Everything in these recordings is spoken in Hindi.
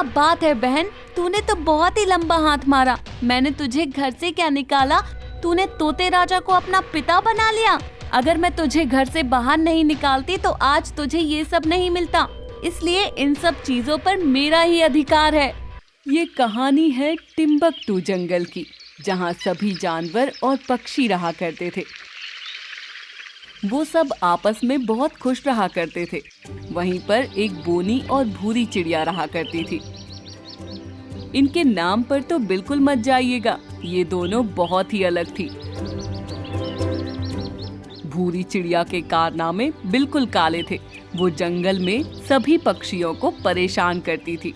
क्या बात है बहन, तूने तो बहुत ही लंबा हाथ मारा। मैंने तुझे घर से क्या निकाला, तूने तोते राजा को अपना पिता बना लिया। अगर मैं तुझे घर से बाहर नहीं निकालती तो आज तुझे ये सब नहीं मिलता, इसलिए इन सब चीजों पर मेरा ही अधिकार है। ये कहानी है टिम्बकटू जंगल की, जहाँ सभी जानवर और पक्षी रहा करते थे। वो सब आपस में बहुत खुश रहा करते थे। वहीं पर एक बोनी और भूरी चिड़िया रहा करती थी। इनके नाम पर तो बिल्कुल मत जाइएगा, ये दोनों बहुत ही अलग थी। भूरी चिड़िया के कारनामे बिल्कुल काले थे। वो जंगल में सभी पक्षियों को परेशान करती थी।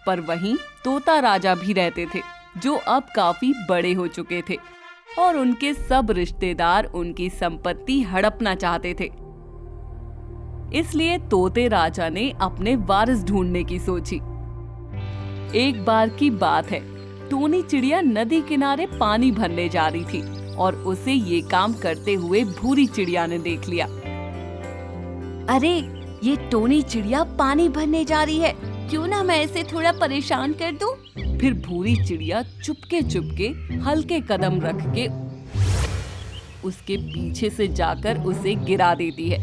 पर वहीं तोता राजा भी रहते थे, जो अब काफी बड़े हो चुके थे और उनके सब रिश्तेदार उनकी संपत्ति हड़पना चाहते थे। इसलिए तोते राजा ने अपने वारिस ढूंढने की सोची। एक बार की बात है, टोनी चिड़िया नदी किनारे पानी भरने जा रही थी और उसे ये काम करते हुए भूरी चिड़िया ने देख लिया। अरे ये टोनी चिड़िया पानी भरने जा रही है, क्यों ना मैं इसे थोड़ा परेशान कर दूं? फिर भूरी चिड़िया चुपके चुपके हल्के कदम रख के उसके पीछे से जाकर उसे गिरा देती है।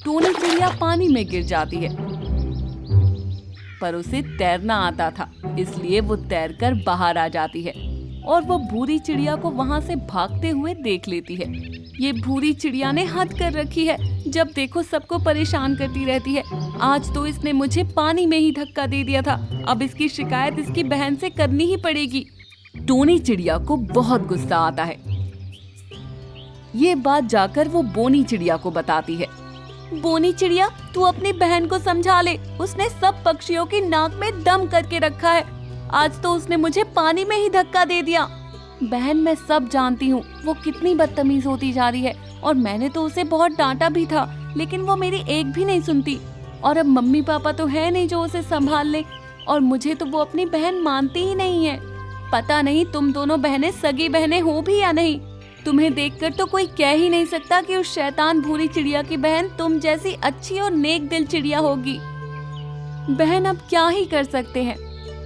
टोनी चिड़िया पानी में गिर जाती है, पर उसे तैरना आता था, इसलिए वो तैरकर बाहर आ जाती है और वो भूरी चिड़िया को वहां से भागते हुए देख लेती है। ये भूरी चिड़िया ने हद कर रखी है, जब देखो सबको परेशान करती रहती है। आज तो इसने मुझे पानी में ही धक्का दे दिया था, अब इसकी शिकायत इसकी बहन से करनी ही पड़ेगी। टोनी चिड़िया को बहुत गुस्सा आता है। ये बात जाकर वो बोनी चिड़िया को बताती है। बोनी चिड़िया, तू अपनी बहन को समझा ले, उसने सब पक्षियों की नाक में दम करके रखा है। आज तो उसने मुझे पानी में ही धक्का दे दिया। बहन, मैं सब जानती हूँ वो कितनी बदतमीज होती जा रही है और मैंने तो उसे बहुत डांटा भी था, लेकिन वो मेरी एक भी नहीं सुनती। और अब मम्मी पापा तो है नहीं जो उसे संभाल ले, और मुझे तो वो अपनी बहन मानती ही नहीं है। पता नहीं तुम दोनों बहनें सगी बहनें हो भी या नहीं। तुम्हें देखकर तो कोई कह ही नहीं सकता कि उस शैतान भूरी चिड़िया की बहन तुम जैसी अच्छी और नेक दिल चिड़िया होगी। बहन, अब क्या ही कर सकते हैं,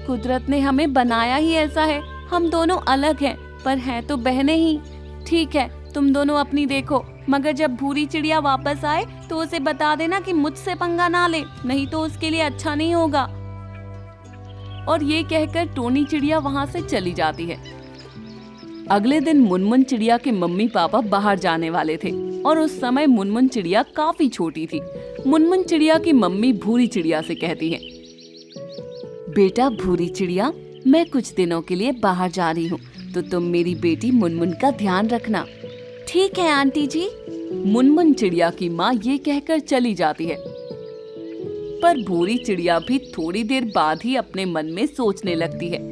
कुदरत ने हमें बनाया ही ऐसा है। हम दोनों अलग हैं, पर हैं तो बहनें ही। ठीक है, तुम दोनों अपनी देखो, मगर जब भूरी चिड़िया वापस आए तो उसे बता देना कि मुझसे पंगा ना ले, नहीं तो उसके लिए अच्छा नहीं होगा। और ये कहकर टोनी चिड़िया वहाँ से चली जाती है। अगले दिन मुनमुन चिड़िया के मम्मी पापा बाहर जाने वाले थे और उस समय मुनमुन चिड़िया काफी छोटी थी। मुनमुन चिड़िया की मम्मी भूरी चिड़िया से कहती है, बेटा भूरी चिड़िया, मैं कुछ दिनों के लिए बाहर जा रही हूँ, तो तुम मेरी बेटी मुनमुन का ध्यान रखना। ठीक है आंटी जी। मुनमुन चिड़िया की माँ ये कहकर चली जाती है। पर भूरी चिड़िया भी थोड़ी देर बाद ही अपने मन में सोचने लगती है,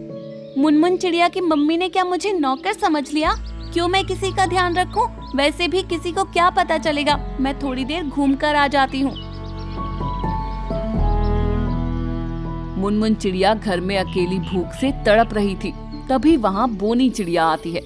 मुनमुन चिड़िया की मम्मी ने क्या मुझे नौकर समझ लिया? क्यों मैं किसी का ध्यान रखूं? वैसे भी किसी को क्या पता चलेगा, मैं थोड़ी देर घूम कर आ जाती हूँ। मुनमुन चिड़िया घर में अकेली भूख से तड़प रही थी। तभी वहाँ बोनी चिड़िया आती है।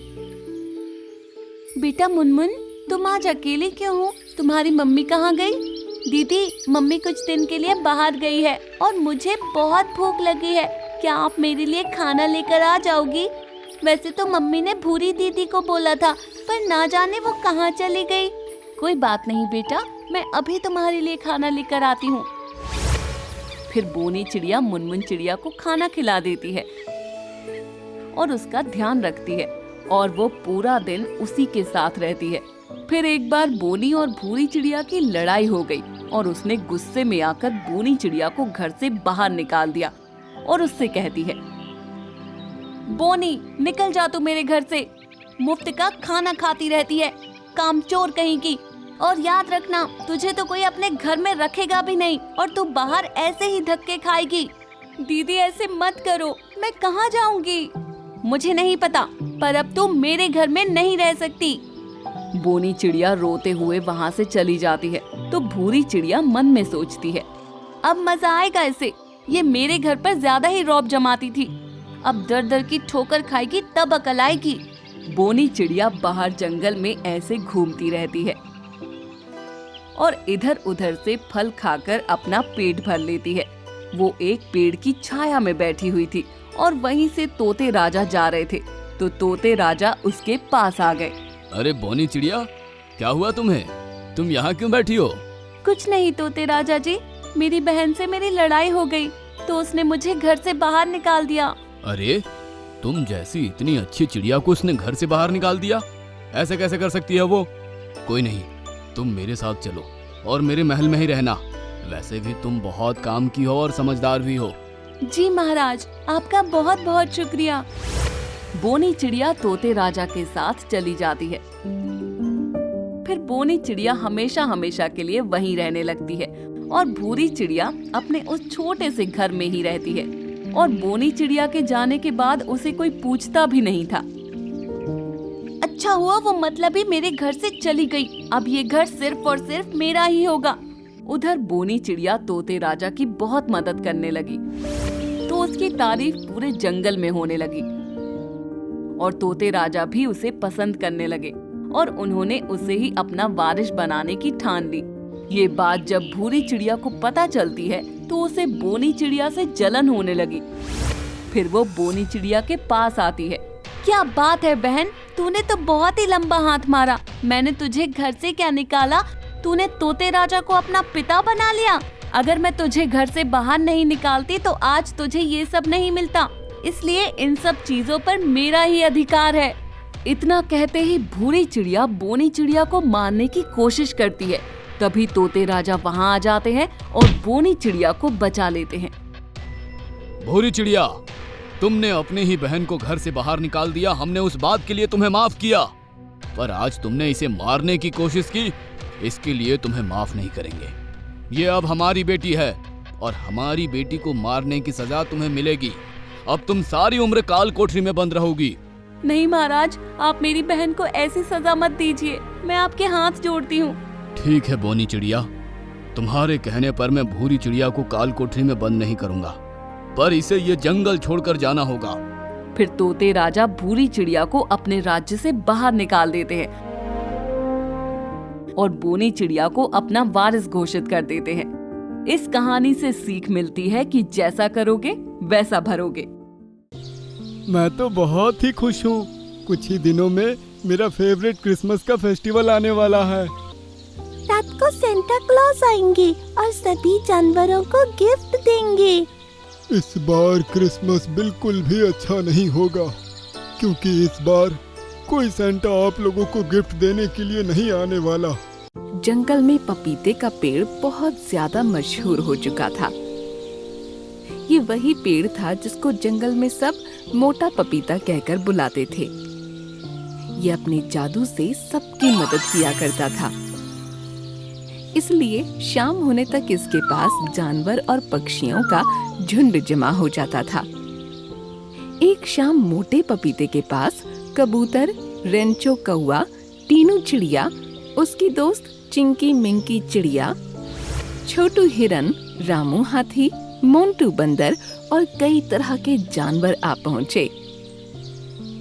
बेटा मुनमुन, तुम आज अकेली क्यों हो? तुम्हारी मम्मी कहाँ गई? दीदी, मम्मी कुछ दिन के लिए बाहर गई है और मुझे बहुत भूख लगी है, क्या आप मेरे लिए खाना लेकर आ जाओगी? वैसे तो मम्मी ने भूरी दीदी को बोला था, पर ना जाने वो कहाँ चली गई। कोई बात नहीं बेटा, मैं अभी तुम्हारे लिए खाना लेकर आती हूँ। फिर बोनी चिड़िया मुनमुन चिड़िया को खाना खिला देती है और उसका ध्यान रखती है, और वो पूरा दिन उसी के साथ रहती है। फिर एक बार बोनी और भूरी चिड़िया की लड़ाई हो गई और उसने गुस्से में आकर बोनी चिड़िया को घर से बाहर निकाल दिया और उससे कहती है, बोनी, निकल जा तू मेरे घर से, मुफ्त का खाना खाती रहती है, कामचोर कहीं की। और याद रखना, तुझे तो कोई अपने घर में रखेगा भी नहीं और तू बाहर ऐसे ही धक्के खाएगी। दीदी ऐसे मत करो, मैं कहाँ जाऊंगी? मुझे नहीं पता, पर अब तू मेरे घर में नहीं रह सकती। बोनी चिड़िया रोते हुए वहाँ से चली जाती है। तो भूरी चिड़िया मन में सोचती है, अब मजा आएगा इसे, ये मेरे घर पर ज्यादा ही रौब जमाती थी, अब दर दर की ठोकर खाएगी तब अकल आएगी। बोनी चिड़िया बाहर जंगल में ऐसे घूमती रहती है और इधर उधर से फल खाकर अपना पेट भर लेती है। वो एक पेड़ की छाया में बैठी हुई थी और वहीं से तोते राजा जा रहे थे। तो तोते राजा उसके पास आ गए। अरे बोनी चिड़िया, क्या हुआ तुम्हें? तुम यहाँ क्यों बैठी हो? कुछ नहीं तोते राजा जी, मेरी बहन से मेरी लड़ाई हो गई तो उसने मुझे घर से बाहर निकाल दिया। अरे, तुम जैसी इतनी अच्छी चिड़िया को उसने घर से बाहर निकाल दिया? ऐसे कैसे कर सकती है वो? कोई नहीं, तुम मेरे साथ चलो और मेरे महल में ही रहना। वैसे भी तुम बहुत काम की हो और समझदार भी हो। जी महाराज, आपका बहुत बहुत शुक्रिया। बोनी चिड़िया तोते राजा के साथ चली जाती है। फिर बोनी चिड़िया हमेशा हमेशा के लिए वहीं रहने लगती है और भूरी चिड़िया अपने उस छोटे से घर में ही रहती है। और बोनी चिड़िया के जाने के बाद उसे कोई पूछता भी नहीं था। अच्छा हुआ वो मतलब ही मेरे घर से चली गई। अब ये घर सिर्फ और सिर्फ मेरा ही होगा। उधर बोनी चिड़िया तोते राजा की बहुत मदद करने लगी तो उसकी तारीफ पूरे जंगल में होने लगी और तोते राजा भी उसे पसंद करने लगे और उन्होंने उसे ही अपना वारिस बनाने की ठान ली। ये बात जब भूरी चिड़िया को पता चलती है तो उसे बोनी चिड़िया से जलन होने लगी। फिर वो बोनी चिड़िया के पास आती है। क्या बात है बहन, तूने तो बहुत ही लंबा हाथ मारा। मैंने तुझे घर से क्या निकाला, तूने तोते राजा को अपना पिता बना लिया। अगर मैं तुझे घर से बाहर नहीं निकालती तो आज तुझे ये सब नहीं मिलता। इसलिए इन सब चीजों पर मेरा ही अधिकार है। इतना कहते ही भूरी चिड़िया बोनी चिड़िया को मारने की कोशिश करती है। तभी तोते राजा वहाँ आ जाते हैं और बोनी चिड़िया को बचा लेते हैं। भूरी चिड़िया, तुमने अपनी ही बहन को घर से बाहर निकाल दिया। हमने उस बात के लिए तुम्हें माफ किया, पर आज तुमने इसे मारने की कोशिश की, इसके लिए तुम्हें माफ नहीं करेंगे। ये अब हमारी बेटी है और हमारी बेटी को मारने की सजा तुम्हें मिलेगी। अब तुम सारी उम्र काल कोठरी में बंद रहोगी। नहीं महाराज, आप मेरी बहन को ऐसी सजा मत दीजिए। मैं आपके हाथ जोड़ती हूँ। ठीक है बोनी चिड़िया, तुम्हारे कहने पर मैं भूरी चिड़िया को काल कोठरी में बंद नहीं करूंगा, पर इसे ये जंगल छोड़कर जाना होगा। फिर तोते राजा भूरी चिड़िया को अपने राज्य से बाहर निकाल देते हैं और बोनी चिड़िया को अपना वारिस घोषित कर देते हैं। इस कहानी से सीख मिलती है कि जैसा करोगे वैसा भरोगे। मैं तो बहुत ही खुश हूँ। कुछ ही दिनों में मेरा फेवरेट क्रिसमस का फेस्टिवल आने वाला है। रात को सेंटा क्लॉज आएंगे और सभी जानवरों को गिफ्ट देंगे। इस बार क्रिसमस बिल्कुल भी अच्छा नहीं होगा, क्योंकि इस बार कोई सेंटा आप लोगों को गिफ्ट देने के लिए नहीं आने वाला। जंगल में पपीते का पेड़ बहुत ज्यादा मशहूर हो चुका था। ये वही पेड़ था जिसको जंगल में सब मोटा पपीता कहकर बुलाते थे। ये अपने जादू से सबकी मदद किया करता था, इसलिए शाम होने तक इसके पास जानवर और पक्षियों का झुंड जमा हो जाता था। एक शाम मोटे पपीते के पास कबूतर, रेंचो कौआ, टीनू चिड़िया, उसकी दोस्त चिंकी मिंकी चिड़िया, छोटू हिरन, रामू हाथी, मोंटू बंदर और कई तरह के जानवर आ पहुँचे।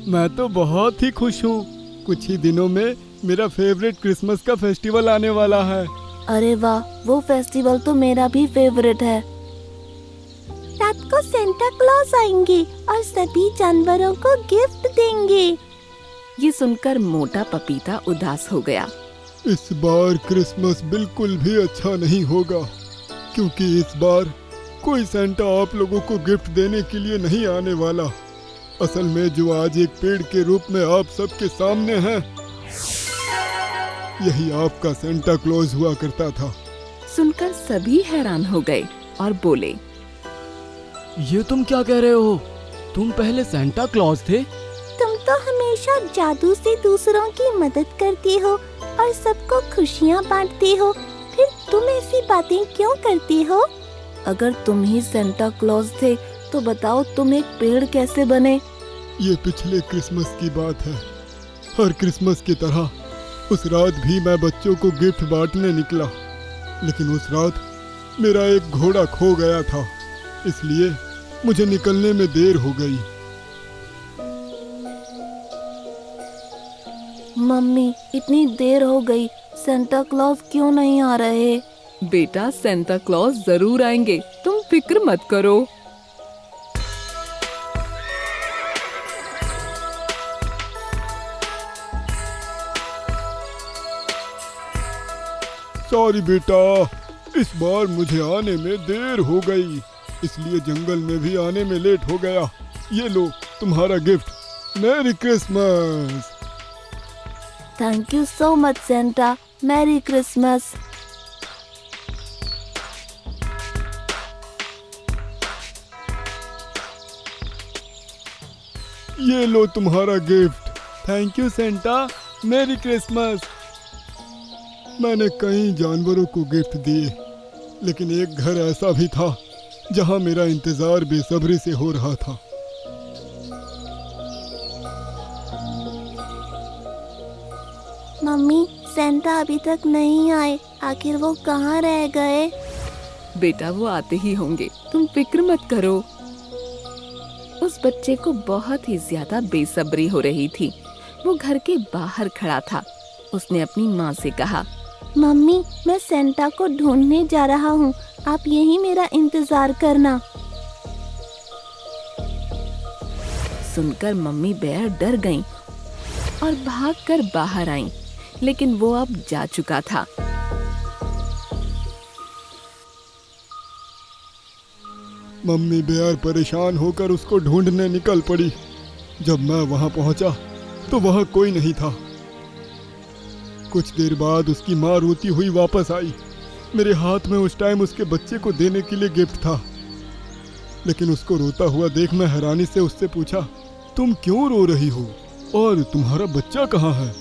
मैं तो बहुत ही खुश हूँ। कुछ ही दिनों में मेरा फेवरेट क्रिसमस का फेस्टिवल आने वाला है। अरे वाह, वो फेस्टिवल तो मेरा भी फेवरेट है। रात को सेंटा क्लॉज आएंगे और सभी जानवरों को गिफ्ट देंगे। ये सुनकर मोटा पपीता उदास हो गया। इस बार क्रिसमस बिल्कुल भी अच्छा नहीं होगा, क्योंकि इस बार कोई सेंटा आप लोगों को गिफ्ट देने के लिए नहीं आने वाला। असल में जो आज एक पेड़ के रूप में आप सबके सामने है, यही आपका सेंटा क्लॉज हुआ करता था। सुनकर सभी हैरान हो गए और बोले, ये तुम क्या कह रहे हो? तुम पहले सेंटा क्लॉज थे? तुम तो हमेशा जादू से दूसरों की मदद करती हो और सबको खुशियाँ बांटती हो, फिर तुम ऐसी बातें क्यों करती हो? अगर तुम ही सेंटा क्लॉज थे तो बताओ तुम एक पेड़ कैसे बने? ये पिछले क्रिसमस की बात है। हर क्रिसमस की तरह उस रात भी मैं बच्चों को गिफ्ट बांटने निकला, लेकिन उस रात मेरा एक घोड़ा खो गया था, इसलिए मुझे निकलने में देर हो गई। मम्मी, इतनी देर हो गई, सेंटा क्लॉज क्यों नहीं आ रहे? बेटा सेंटा क्लॉज जरूर आएंगे, तुम फिक्र मत करो। सॉरी बेटा, इस बार मुझे आने में देर हो गई, इसलिए जंगल में भी आने में लेट हो गया। ये लो तुम्हारा gift. Merry Christmas. Thank you so much Santa. Merry Christmas. ये लो तुम्हारा gift. Thank you Santa. Merry Christmas. मैंने कई जानवरों को गिफ्ट दिए, लेकिन एक घर ऐसा भी था जहां मेरा इंतजार बेसब्री से हो रहा था। मम्मी, सेंटा अभी तक नहीं आए, आखिर वो कहाँ रह गए? बेटा वो आते ही होंगे, तुम फिक्र मत करो। उस बच्चे को बहुत ही ज्यादा बेसब्री हो रही थी। वो घर के बाहर खड़ा था। उसने अपनी माँ से कहा, मम्मी, मैं सेंटा को ढूंढने जा रहा हूँ, आप यहीं मेरा इंतजार करना। सुनकर मम्मी बेयर डर गईं और भागकर बाहर आईं, लेकिन वो अब जा चुका था। मम्मी बेयर परेशान होकर उसको ढूंढने निकल पड़ी। जब मैं वहां पहुंचा तो वहां कोई नहीं था। कुछ देर बाद उसकी माँ रोती हुई वापस आई। मेरे हाथ में उस टाइम उसके बच्चे को देने के लिए गिफ्ट था, लेकिन उसको रोता हुआ देख मैं हैरानी से उससे पूछा, तुम क्यों रो रही हो और तुम्हारा बच्चा कहाँ है?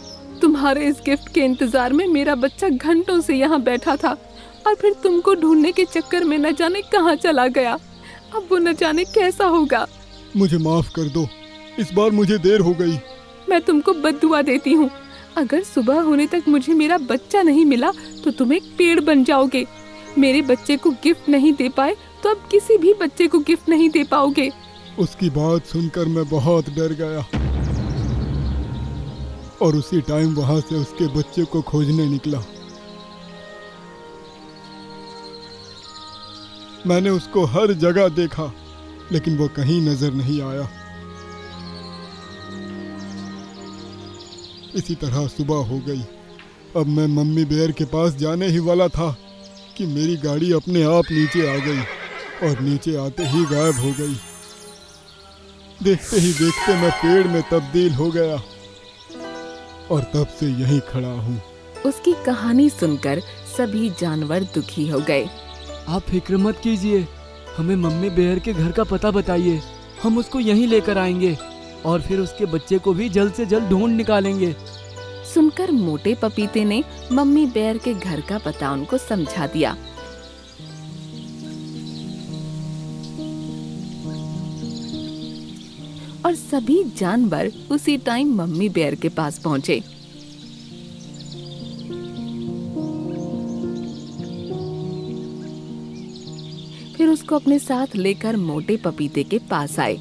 तुम्हारे इस गिफ्ट के इंतजार में मेरा बच्चा घंटों से यहाँ बैठा था और फिर तुमको ढूंढने के चक्कर में न जाने कहाँ चला गया। अब वो न जाने कैसा होगा। मुझे माफ कर दो, इस बार मुझे देर हो गई। मैं तुमको बद्दुआ देती हूँ, अगर सुबह होने तक मुझे मेरा बच्चा नहीं मिला तो तुम एक पेड़ बन जाओगे। मेरे बच्चे को गिफ्ट नहीं दे पाए तो अब किसी भी बच्चे को गिफ्ट नहीं दे पाओगे। उसकी बात सुनकर मैं बहुत डर गया और उसी टाइम वहां से उसके बच्चे को खोजने निकला। मैंने उसको हर जगह देखा, लेकिन वो कहीं नजर नहीं आया। इसी तरह सुबह हो गई। अब मैं मम्मी बेयर के पास जाने ही वाला था कि मेरी गाड़ी अपने आप नीचे आ गई और नीचे आते ही गायब हो गई। देखते ही देखते मैं पेड़ में तब्दील हो गया और तब से यहीं खड़ा हूँ। उसकी कहानी सुनकर सभी जानवर दुखी हो गए। आप फिक्र मत कीजिए, हमें मम्मी बेयर के घर का पता बताइए, हम उसको यहीं लेकर आएंगे और फिर उसके बच्चे को भी जल्द से जल्द ढूंढ निकालेंगे। सुनकर मोटे पपीते ने मम्मी बेयर के घर का पता उनको समझा दिया। और सभी जानवर उसी टाइम मम्मी बेयर के पास पहुंचे। फिर उसको अपने साथ लेकर मोटे पपीते के पास आए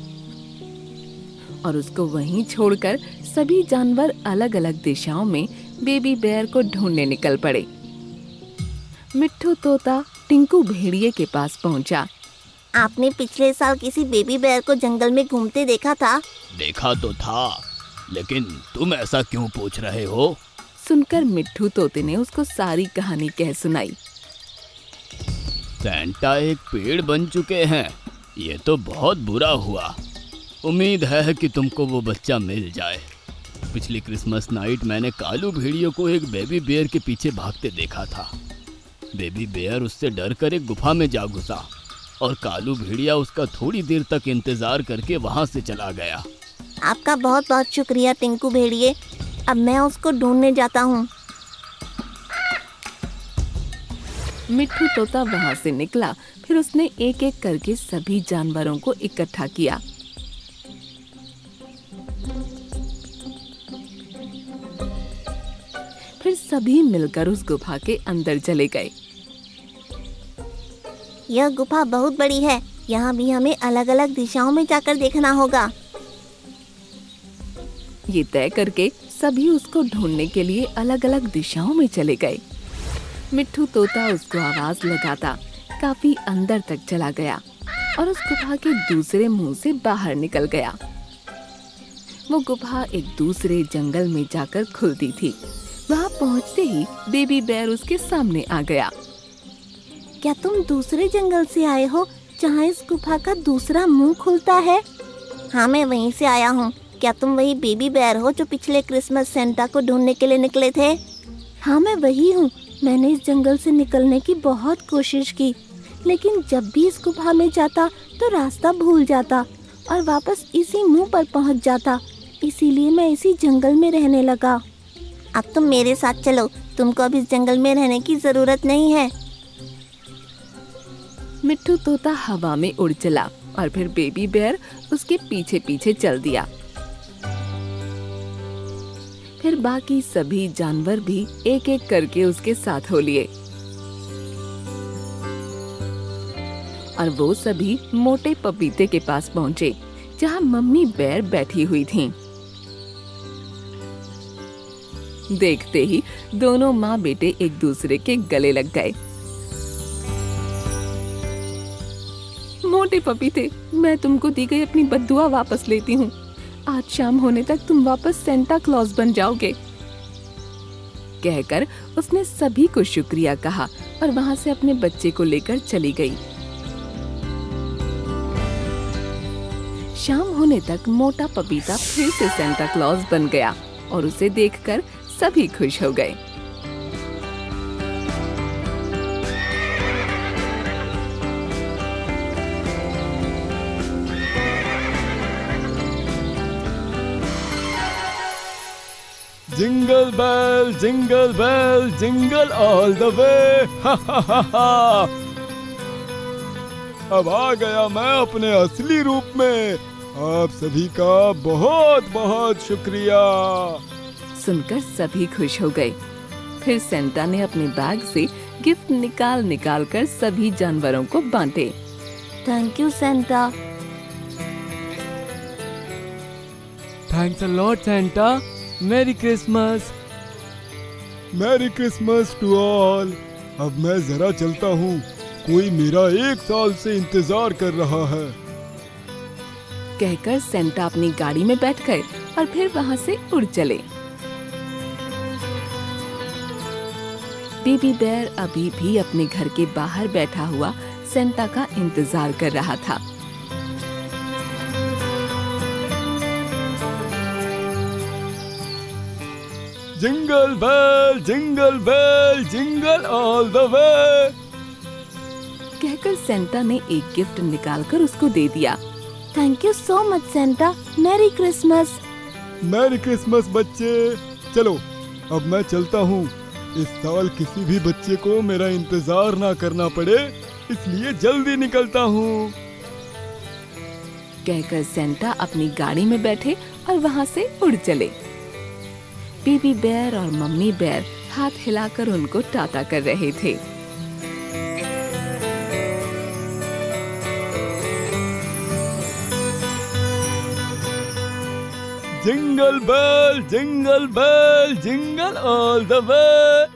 और उसको वहीं छोड़कर सभी जानवर अलग अलग दिशाओं में बेबी बेयर को ढूंढने निकल पड़े। मिट्ठू तोता टिंकू भेड़िए के पास पहुंचा। आपने पिछले साल किसी बेबी बेयर को जंगल में घूमते देखा था? देखा तो था, लेकिन तुम ऐसा क्यों पूछ रहे हो? सुनकर मिट्ठू तोते ने उसको सारी कहानी कह सुनाई। सेंटा एक पेड़ बन चुके हैं, ये तो बहुत बुरा हुआ। उम्मीद है कि तुमको वो बच्चा मिल जाए। पिछली क्रिसमस नाइट मैंने कालू भेड़ियों को एक बेबी बेयर के पीछे भागते देखा था। बेबी बेयर उससे डर कर एक गुफा में जा घुसा और कालू भेड़िया उसका थोड़ी देर तक इंतजार करके वहां से चला गया। आपका बहुत बहुत शुक्रिया टिंकू भेड़िए, अब मैं उसको ढूंढने जाता हूँ। मिट्ठू तोता वहां से निकला। फिर उसने एक एक करके सभी जानवरों को इकट्ठा किया। फिर सभी मिलकर उस गुफा के अंदर चले गए। यह गुफा बहुत बड़ी है, यहाँ भी हमें अलग अलग दिशाओं में जाकर देखना होगा। ये तय करके सभी उसको ढूंढने के लिए अलग अलग दिशाओं में चले गए। मिट्ठू तोता उसको आवाज लगाता, काफी अंदर तक चला गया और उस गुफा के दूसरे मुंह से बाहर निकल गया। वो गुफा एक दूसरे जंगल में जाकर खुलती थी। वहाँ पहुँचते ही बेबी बेयर उसके सामने आ गया। क्या तुम दूसरे जंगल से आए हो जहाँ इस गुफा का दूसरा मुंह खुलता है? हाँ, मैं वहीं से आया हूँ। क्या तुम वही बेबी बेयर हो जो पिछले क्रिसमस सेंटा को ढूंढने के लिए निकले थे? हाँ, मैं वही हूँ। मैंने इस जंगल से निकलने की बहुत कोशिश की, लेकिन जब भी इस गुफा में जाता तो रास्ता भूल जाता और वापस इसी मुंह पर पहुँच जाता। इसीलिए मैं इसी जंगल में रहने लगा। अब तुम मेरे साथ चलो, तुमको अब इस जंगल में रहने की जरूरत नहीं है। मिट्ठू तोता हवा में उड़ चला और फिर बेबी बेयर उसके पीछे पीछे चल दिया। फिर बाकी सभी जानवर भी एक एक करके उसके साथ हो लिए और वो सभी मोटे पपीते के पास पहुंचे जहां मम्मी बेयर बैठी हुई थीं। देखते ही दोनों माँ बेटे एक दूसरे के गले लग गए। मोटे पपीते, मैं तुमको दी गई अपनी बद्दुआ वापस लेती हूँ। आज शाम होने तक तुम वापस सेंटा क्लॉज बन जाओगे। कहकर उसने सभी को शुक्रिया कहा और वहाँ से अपने बच्चे को लेकर चली गई। शाम होने तक मोटा पपीता फिर से सेंटा क्लॉज बन गया और उसे देखकर सभी खुश हो गए। Jingle bell jingle all the way. अब आ गया मैं अपने असली रूप में। आप सभी का बहुत बहुत शुक्रिया। सुनकर सभी खुश हो गए। फिर सेंटा ने अपने बैग से गिफ्ट निकाल कर सभी जानवरों को बांटे। Thank you Santa. Thanks a lot Santa. Merry Christmas. Merry Christmas to all. अब मैं जरा चलता हूँ, कोई मेरा 1 साल से इंतजार कर रहा है। कहकर सेंटा अपनी गाड़ी में बैठ गए और फिर वहाँ से उड़ चले। बेबी बेयर अभी भी अपने घर के बाहर बैठा हुआ सेंटा का इंतजार कर रहा था। Jingle bell jingle all the way. कहकर सेंटा ने एक गिफ्ट निकालकर उसको दे दिया। Thank you so much Santa. Merry Christmas. Merry Christmas बच्चे। चलो अब मैं चलता हूँ। इस साल किसी भी बच्चे को मेरा इंतजार ना करना पड़े, इसलिए जल्दी निकलता हूँ। कहकर सेंटा अपनी गाड़ी में बैठे और वहाँ से उड़ चले। बेबी बेयर और मम्मी बेयर हाथ हिलाकर उनको टाटा कर रहे थे। Jingle bell jingle all the way.